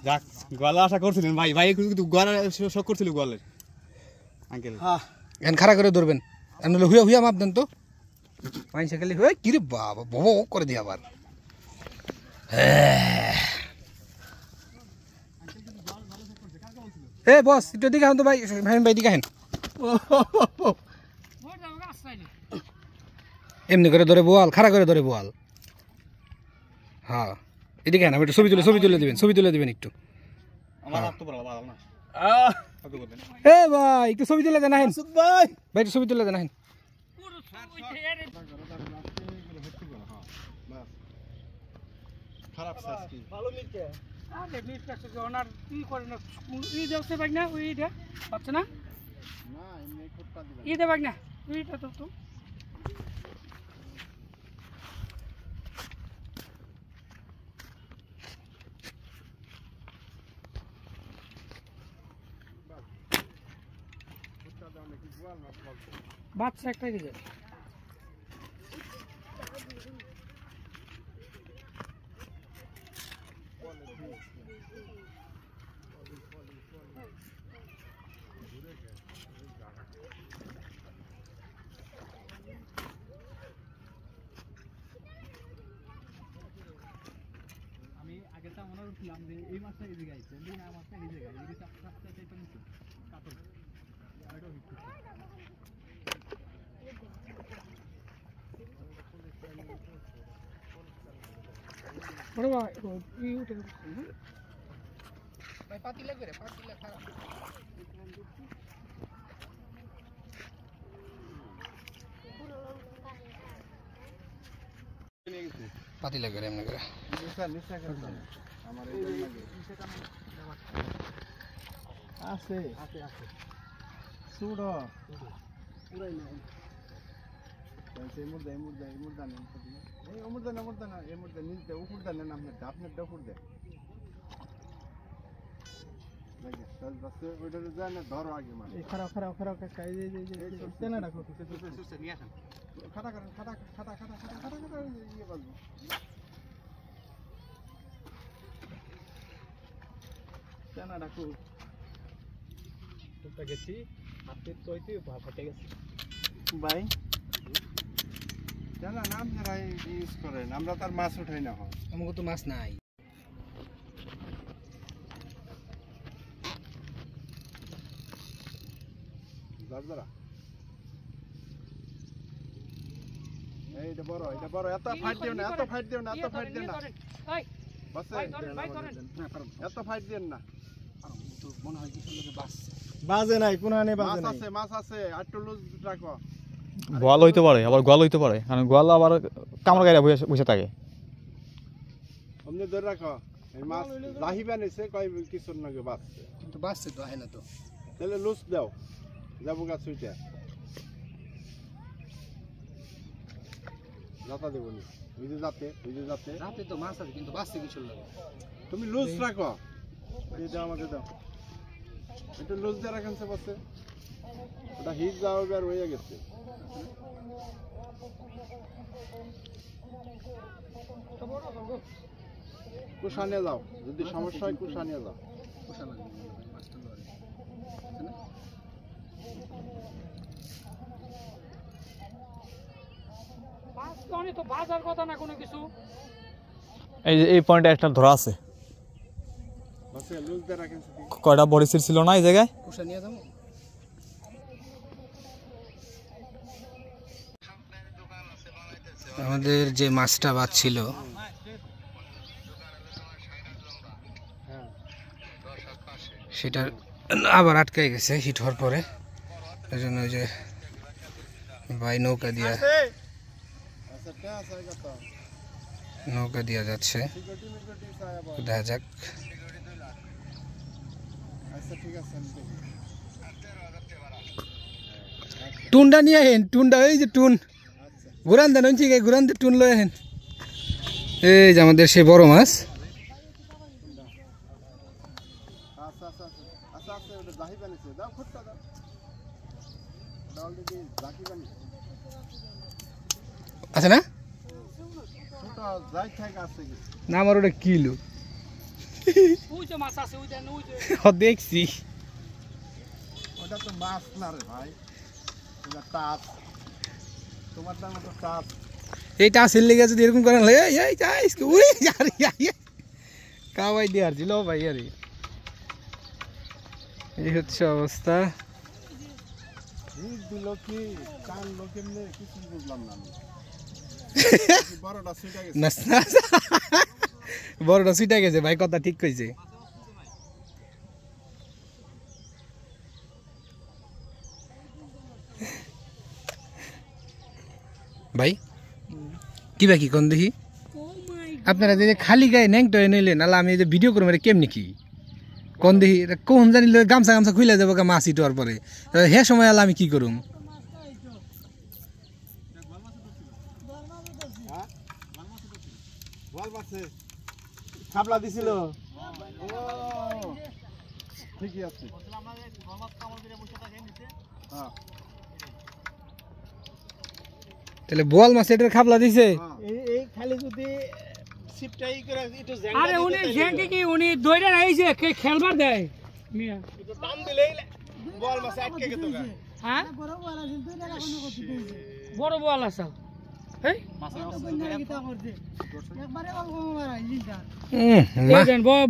যাক গলা আশা করছিলেন ভাই কিন্তু গলা শক করছিল গলের আঙ্কেল এখন খাড়া করে ধরবেন, নাহলে হুইয়া মাপ দেন তো। মাইনসে খালি হয়ে কিরে বাবা বব করে দিয়ে আবার। বস একটু দিকে আহেন তো ভাই, ভাই দিকে আহেন। এমনি করে ধরে বোয়াল, খাড়া করে ধরে বোয়াল। হ্যাঁ এদিকে আহেন, একটু ছবি তুলে দিবেন একটু। আমার হাত তো বড় ভালো না ভাই একটু ছবি তুলে দেন আহেন, ভাই একটু ছবি তুলে দেন আহেন। খারাপ সাস্কি ভালো মিটে আরে মিট কাছে ওনার কি করে না ই দেওছে বাগ না ওইটা হচ্ছে না না এমনি কুত্তা দিবেন ই দে বাগ না ওইটা তো কুত্তা দাও নাকি গোয়াল মাছ বলছে বাচ্চা একটা দিবে আমি আগেটা মনে করছিলাম যে এই মাছটা এই জায়গায় আছে এই মাছটা এই জায়গায় এই চারটা চারটা নিচে কাটল আইডো হিট বড় ভাই ই উঠে ভাই পাতিলা খারাপ পাতিলা করে এমনি করে। নিশা করতে আমার এই লাগে আছে সুড়ো পুরাই না এই মুর্দা নেন এই মুর্দা না এই মুর্দা নিচে উপর দেন না আপনার উপর দেন লাগে তাহলে বাস ওইটা যায় না ধরো আগে মানে এই খারাপ কাকা এই তেনা রাখো সুস্থ নিয়ে আসেন খাটা করেন খাটা ইয়ে বাজবো তেনা রাখো টুকটা গেছি হাতে তৈতে ফাটে গেছে ভাই জানা না আপনারা ইউজ করেন আমরা তার মাছ উঠাই না হয় আমাকে তো মাছ নাই। দাদা এইটা বড় এত ফাইট দিও না বাস এত ফাইট দেন না মনে হয় কিছু লোকে বাস বাজে নাই কোনো নেই মাছ আছে একটু লুজ রাখো গোয়াল হইতে পারে, আবার গোয়াল হইতে পারে, কারণ গোয়াল আবার কামড় গায়ে বসে থাকে। অমনি ধরে রাখো এই মাছ লাহিবা নিছে কয় কিছুর নাকি বাস কিন্তু বাসছে তো হয় না তো। তাহলে লুজ দাও যাবো গাছ উইটা যাতা দেবো নি ওই যে যাতে রাতে তো মাছ আছে কিন্তু বাসছে কিছু লোকে। তুমি লুজ রাখো এই দাও আমাকে দাও একটু লুজ দিয়ে রাখেন সে বসে ওটা হিট যাওয়া বের হয়ে গেছে। কুষা নিয়ে যাও, যদি সমস্যা হয় কুষা নিয়ে যাও। তো বাজার কথা না কোনো কিছু। এই যে এই পয়েন্টে একটা ধরা আছে, বাসে লুজ দিয়ে রাখেন শুধু। কয়টা বড়িসির ছিল না এই জায়গায়? কুসা নিয়ে যাবো। আমাদের যে মাছটা বাঁচছিল সেটা আবার আটকে গেছে হিট হওয়ার পরে, এই জন্য ওই যে ভাই নৌকা দিয়া আচ্ছা কে আছে কত? নৌকা দিয়া যাচ্ছে, সিকিউরিটি মিকিউরিটি চাই আবার। দেখা যাক। আচ্ছা ঠিক আছে আমি দেখি। টুনটা নিয়ে আহেন, টুনটা ওই যে টুন ঘুরান দেন, ওই থেকে ঘুরান দিয়ে টুন লয়ে আহেন। এই যে আমাদের সেই বড় মাছ। আচ্ছা আচ্ছা আচ্ছা আচ্ছা ওটা জাহি বানিয়েছে, দাও খোটটা দাও। দাও অলরেডি জাকি বানিয়েছে। আছে না? ছোট যাই থেকে আছে কিছু। না আমার ওটা কিলো ওই যে মাছ আছে, ওই যে ওই যে দেখছি। ওটা তো মাছ না রে ভাই, ওটা টাপ। তোমার দাম তো টাপ। এইটা আসের লেগে যদি এরকম করেন লাগে এই যাই উড়ে যার কাওয়াই দিয়ে আর ছিল ভাই আরে। এই হচ্ছে অবস্থা। হিট দিল কি টানলো কেমনে কিছু বুঝলাম না আমি। বড়টা ছুটে গেছে। না না, বড়টা ছুটে গেছে ভাই, কথা ঠিক কইছে। ভাই কি বাকি কোন দেখি আপনারা যে খালি গায়ে ন্যাংটো নিলেন, আলা আমি যে ভিডিও করবো এটা কেমনি কি কোন দেখি, এটা কোন জানিলে গামছা গামছা খুলে যাবো মাছ ইটোয়ার পরে, হে সময় আলা আমি কি করুম? বল মাছে খাবলা দিছিল। ও ঠিকই আছে। হ্যাঁ তাহলে বোয়াল মাছ এটার খাবলা দিছে। এই খালি যদি সিপটাই করে একটু আরে উনি জ্যাঙ্কি কি উনি দইরা নাই যে খেলবার দেয় মিয়া। একটু টান দিলেই বল মাছ আটকে গেত গা। হ্যাঁ বড় বল আছে। এই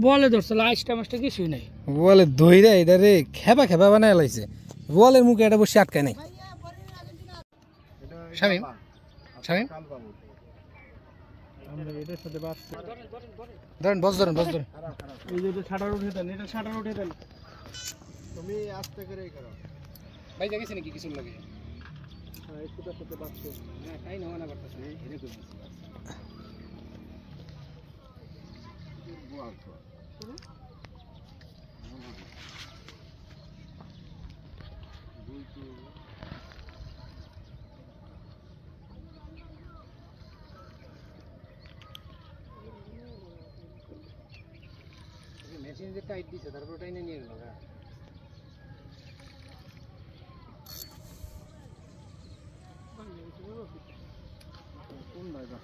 বলে ধরছে লাস্টটা মাছটা কিছুই নাই। বলে দইরা এটা রে খেবা খেবা বানায় লাইছে, বলের মুখে এটা বসে আটকায় নাই। শামিম শামিম আমরা এটার সাথে বাচ্চা ধরেন বস ধরেন বস ধরেন। এই যে শাটার উঠে দেন, এটা শাটার উঠে দেন। তুমি আস্তে করেই করো ভাই দেখেছেন কি কিছু লাগে? হ্যাঁ একটু সাথে বাচ্চা না তাই না না করতেছে এটা কই বল তো মেশিন যে টাইট দিছে তারপর টাইনে নিয়ে গেল। কোন ভাইবা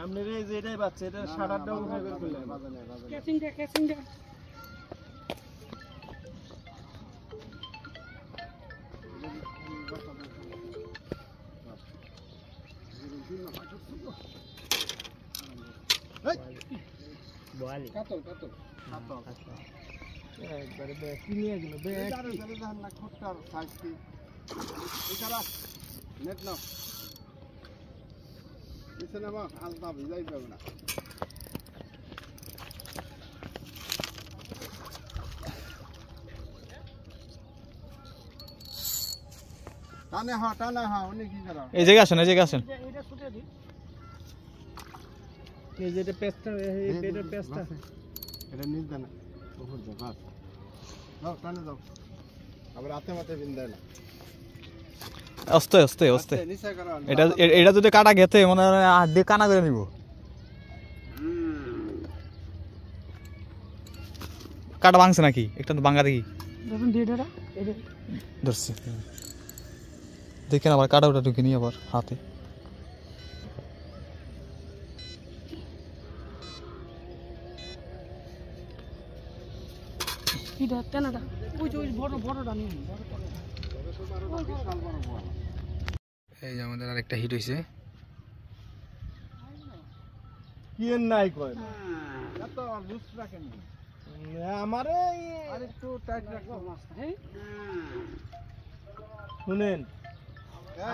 আপনি রে যে এটাই বাচ্চা, এটা শাটারটা উঠে করে ফেললেন। বাজানে বাজানে ক্যাচিং দে বলি কাতল কাতল একবারে কি নিয়ে গেল এই আরে চলে যান না খটটার সাইজ কি এই চালা নেট নাও নিচে নামা আলতা ভিজাই যাবে না। টানে হ্যাঁ উনি কি করা এই জায়গায় আসেন, এই জায়গায় আসেন। এটা ছুটে দি এই যে এটা পেস্টটা এই পেটের পেস্টটা এটা নিজ দেন উপর দাও বাস দাও টানে দাও আবার হাতে মাথে বিন্দায় না আস্তে আস্তে আস্তে। নিচে করো এটা এটা যদি কাটা গেতে মানে হাত দিয়ে কানা করে নিব। কাটা ভাঙছে নাকি? একটা তো ভাঙা দেখি। দেখুন দিটা এটা ধরছি। দেখেন আবার কাটা ওটা ঢুকে নিয়ে আবার হাতে। এটা তেনাটা ওই যে ওই বড়টা নিয়ে এই যে আমাদের আরেকটা হিট হয়েছে। কি এর নাই কয় এত লুজ রাখেন আমারে আরেকটু টাইট রাখো শুনেন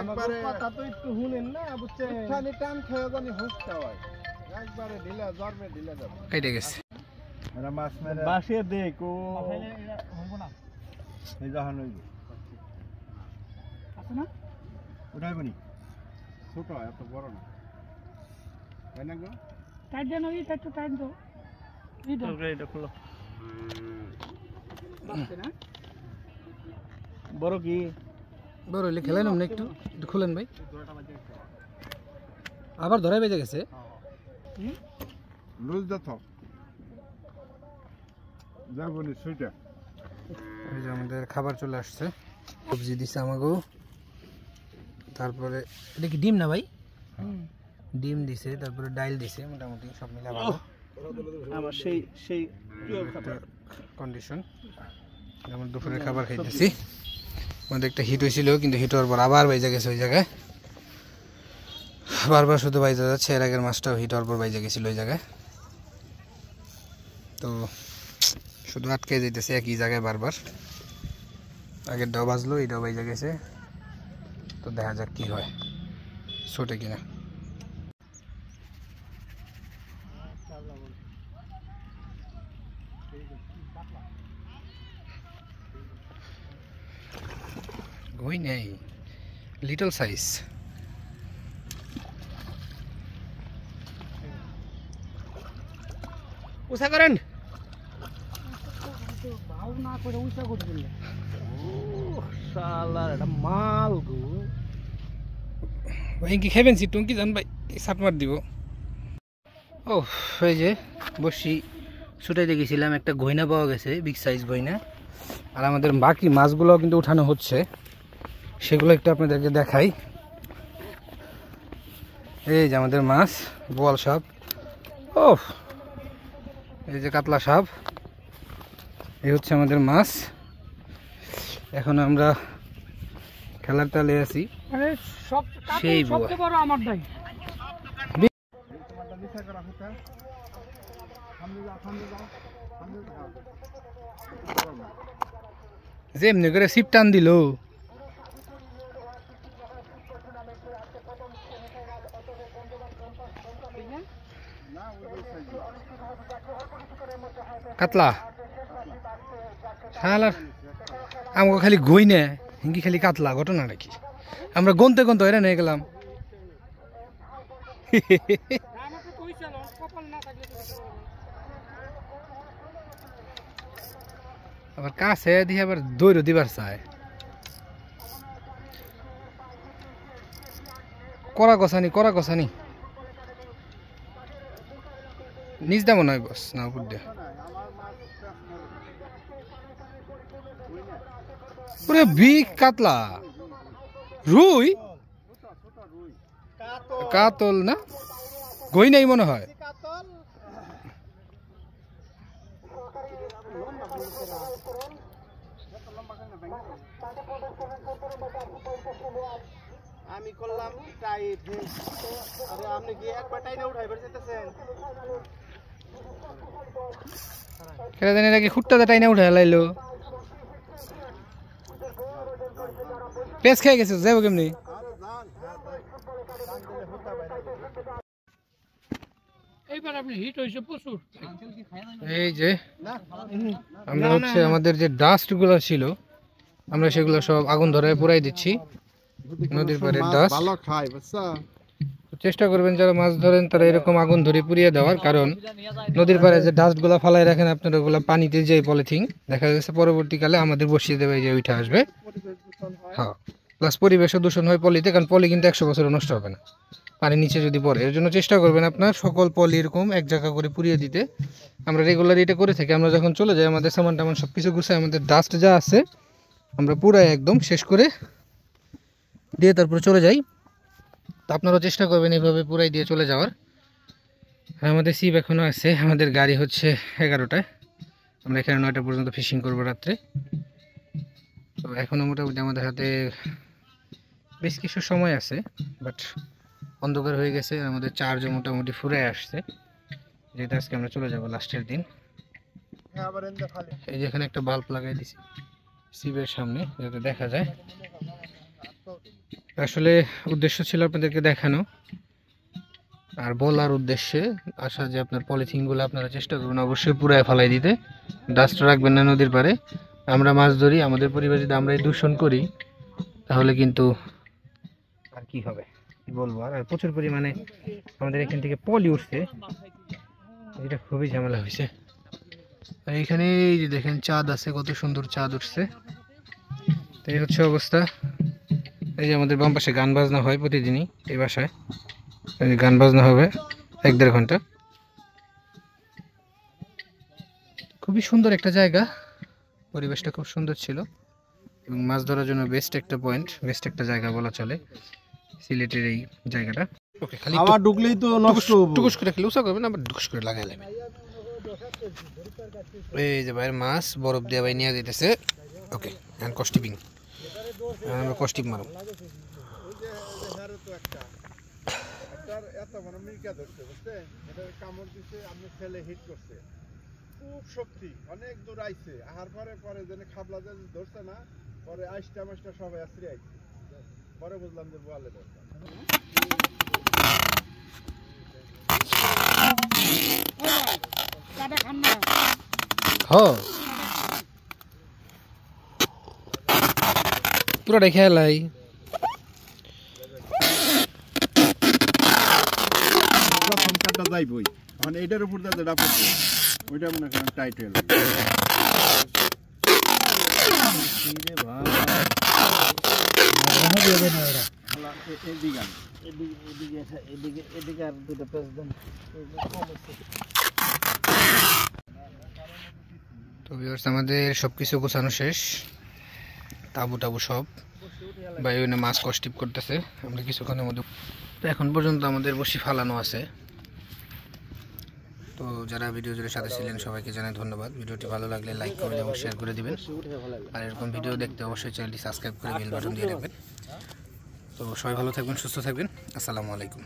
একবারে কথা তো একটু শুনেন না বুঝছেন খালি টান খেয়ে জানি হুঁশটা হয় একবারে ঢিলা জরবে ঢিলা যাবে কেটে গেছে। এরা মাছ মেরে বাসে দেখ ও এই জাহান হইবে আছে না উঠাইবনি ছোট এত বড় না তাই না গো টাইট দেন ওই একটু টাইট দাও এটা খুলো বাসছে না বড় কি বড় হইলে খেলেন না একটু একটু খুলেন ভাই। আবার ধরে বেজে গেছে। লুজ দাও যাবনি সুইটা এই যে আমাদের খাবার চলে আসছে। সবজি দিছে আমাকেও। তারপরে এটা কি ডিম না ভাই? ডিম দিছে, তারপরে ডাইল দিছে, মোটামুটি সব মিলে ভালো আমার সেই সেই কন্ডিশন। যেমন দুপুরের খাবার খাইতেছি। আমাদের একটা হিট হয়েছিল, কিন্তু হিট হওয়ার পর আবার বাইজা গেছে ওই জায়গায়। বারবার শুধু বাইজা যাচ্ছে। এর আগের মাছটাও হিট হওয়ার পর বাইজা গেছিল ওই জায়গায়। তো শুধু আটকে যাইতেছে একই জায়গায় বারবার। আগেরটাও বাজলো, এটাও বাইজা গেছে। তো দেখা যাক কি হয়, ছোটে কিনা। কই নেই, লিটল সাইজ। উষা করেন। ভাও না করে উঁচা করে দিলে শালার এটা মাল গো ভাই কি খাবেন? সিটুন কি জান ভাই, সাত মার দিব। ও এই যে বসি ছুটাইতে গেছিলাম, একটা গয়না পাওয়া গেছে, বিগ সাইজ গয়না। আর আমাদের বাকি মাছগুলো কিন্তু উঠানো হচ্ছে, সেগুলো একটু আপনাদেরকে দেখাই। এই যে আমাদের মাছ, বোয়াল সাপ। ও এই যে কাতলা সাপ। এই হচ্ছে আমাদের মাছ। এখন আমরা খেলার তালে আছি। আরে সব সেই বুয়া। সবচেয়ে বড় আমার দাই তোমারটা দিশা করা হতা সামনে যাও সামনে যাও সামনে যাও যে এমনি করে সিপ টান দিল। কাতলা শালার আমাকে খালি গই না, হিঙ্গি খালি কাতলা। ঘটনাটা কি? আমরা গনতে গনতে হয়রান হয়ে গেলাম। আমাকে কই চালো কপাল না থাকলে আবার কাছে দিয়ে আবার দৈর দিবার চায়। করা গছানি নিজ দাম নয় বস না উপর দিয়ে। পুরো বিগ কাতলা, রুই কাতল না, গই নাই মনে হয়। আমি করলাম টাইট আরে আপনি কি একবার টাইনে উঠাইবার চাইতেছেন খেলা জানি নাকি খুঁটটা টাইনা উঠে লাইলো। পেস খেয়ে গেছে, যাবো কেমনি? এইবার আপনি হিট হয়েছে প্রচুর। এই যে আমরা হচ্ছে আমাদের যে ডাস্ট গুলো ছিল, আমরা সেগুলো সব আগুন ধরে পুরাই দিচ্ছি। নদীর পাড়ে ডাস্ট ভালো খায় বুঝছো চেষ্টা করবেন যারা মাছ ধরেন তারা এরকম আগুন ধরে পুড়িয়ে দেওয়ার। কারণ নদীর পাড়ে যে ডাস্ট গুলা ফালাই রাখেন আপনারা, ওগুলা পানিতে যে পলিথিন দেখা যাচ্ছে পরবর্তীকালে আমাদের বসিয়ে দেবে, যে উঠে আসবে। হ্যাঁ, প্লাস পরিবেশও দূষণ হয় পলিতে, কারণ পলি কিন্তু 100 বছর নষ্ট হবে না পানির নিচে যদি পড়ে। এর জন্য চেষ্টা করবেন আপনার সকল পলি এরকম এক জায়গা করে পুড়িয়ে দিতে। আমরা রেগুলার এটা করে থাকি। আমরা যখন চলে যাই আমাদের সামান টামান সব কিছু গুছাই, আমাদের ডাস্ট যা আছে আমরা পুরাই একদম শেষ করে দিয়ে তারপরে চলে যাই। তো আপনারাও চেষ্টা করবেন এইভাবে পুরাই দিয়ে চলে যাওয়ার। আর আমাদের সিপ এখনও আছে, আমাদের গাড়ি হচ্ছে 11টায়, আমরা এখানে 9টা পর্যন্ত ফিশিং করবো রাত্রে। তো এখনও মোটামুটি আমাদের হাতে বেশ কিছু সময় আছে, বাট অন্ধকার হয়ে গেছে, আমাদের চার্জও মোটামুটি ফুরায় আসছে, যেটা আজকে আমরা চলে যাব লাস্টের দিন। এই যে এখানে একটা বাল্ব লাগাই দিছি সিপের সামনে যাতে দেখা যায়। আসলে উদ্দেশ্য ছিল আপনাদেরকে দেখানো আর বলার উদ্দেশ্যে আসা যে আপনার পলিথিনগুলো আপনারা চেষ্টা করুন অবশ্যই পুরায় ফালাই দিতে, ডাস্ট রাখবেন না নদীর পাড়ে। আমরা মাছ ধরি, আমাদের পরিবার যদি আমরাই দূষণ করি তাহলে কিন্তু আর কি হবে, কি বলবো। আর প্রচুর পরিমাণে আমাদের এখান থেকে পলি উঠছে, এটা খুবই ঝামেলা হয়েছে। আর এখানে এই যে দেখেন চাঁদ আছে, কত সুন্দর চাঁদ উঠছে। তো এই হচ্ছে অবস্থা। এই যে আমাদের বাম পাশে গান বাজনা হয় প্রতিদিনই, এই বাসায় গান বাজনা হবে 1-1.5 ঘন্টা। খুবই সুন্দর একটা জায়গা, পরিবেশটা খুব সুন্দর ছিল এবং মাছ ধরার জন্য বেস্ট একটা পয়েন্ট, বেস্ট একটা জায়গা বলা চলে সিলেটের এই জায়গাটা। ওকে, খালি আবার ঢুকলেই তো নষ্ট টুকুস করে খেলে উৎসাহ করবেন, আবার টুকুস করে লাগাই লাগবে। এই যে ভাইয়ের মাছ বরফ দিয়ে ভাই নিয়ে যেতেছে। ওকে, এখন কস্টিপিং, আমরা কস্টিপ মারব। এত মানে মির্কা ধরছে, বুঝছেন? এটা কামড় দিছে, আপনি ছেলে হিট করছে, খুব শক্তি, অনেক দূর আইছে। আহার পরে পরে যেন খাবলা যে ধরছে না, পরে আইসটা মাসটা সবাই আশ্রয় আইছে, পরে বুঝলাম যে বোয়ালে ধরছে। পুরোটা খেলাই প্রথম কাটা যাইবই, মানে এটার উপর দিয়ে যেটা পড়ছে ওইটা মনে করেন টাইট হয়ে গেল। তো ভিউয়ার্স, আমাদের সব কিছু গোছানো শেষ, তাবু টাবু সব, ভাই ওখানে মাছ কস্টিপ করতেছে, আমরা কিছুক্ষণের মধ্যে। তো এখন পর্যন্ত আমাদের বসি ফালানো আছে। তো যারা ভিডিও জুড়ে সাথে ছিলেন সবাইকে জানাই ধন্যবাদ। ভিডিওটি ভালো লাগলে লাইক করে এবং শেয়ার করে দিবেন, আর এরকম ভিডিও দেখতে অবশ্যই চ্যানেলটি সাবস্ক্রাইব করে বেল বাটন দিয়ে রাখবেন। তো সবাই ভালো থাকবেন, সুস্থ থাকবেন, আসসালামু আলাইকুম।